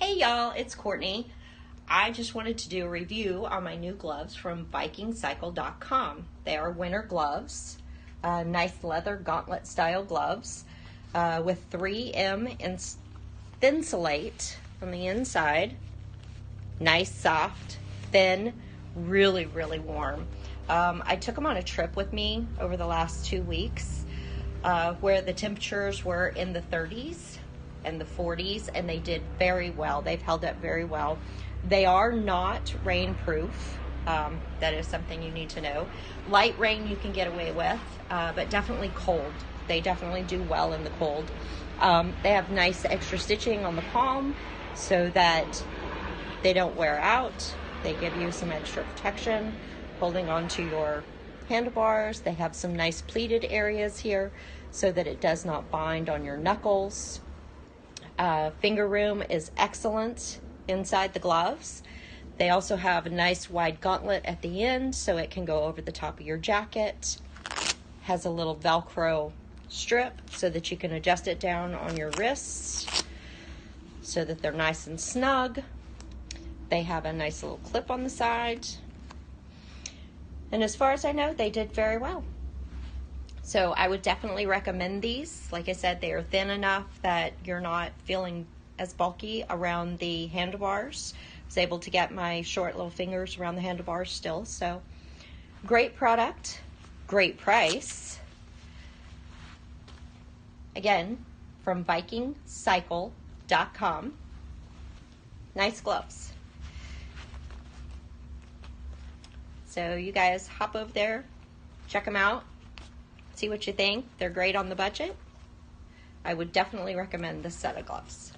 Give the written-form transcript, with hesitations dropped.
Hey y'all, it's Courtney. I just wanted to do a review on my new gloves from VikingCycle.com. They are winter gloves, nice leather gauntlet style gloves with 3M Thinsulate from the inside. Nice, soft, thin, really warm. I took them on a trip with me over the last 2 weeks where the temperatures were in the 30s and the 40s, and they did very well. They've held up very well. They are not rainproof. That is something you need to know. Light rain you can get away with, but definitely cold. They definitely do well in the cold. They have nice extra stitching on the palm so that they don't wear out. They give you some extra protection holding onto your handlebars. They have some nice pleated areas here so that it does not bind on your knuckles. Finger room is excellent inside the gloves. They also have a nice wide gauntlet at the end so it can go over the top of your jacket. Has a little Velcro strip so that you can adjust it down on your wrists so that they're nice and snug. They have a nice little clip on the side. And as far as I know, they did very well. So I would definitely recommend these. Like I said, they are thin enough that you're not feeling as bulky around the handlebars. I was able to get my short little fingers around the handlebars still. So great product, great price. Again, from VikingCycle.com. Nice gloves. So you guys hop over there, check them out, see what you think. They're great on the budget. I would definitely recommend this set of gloves.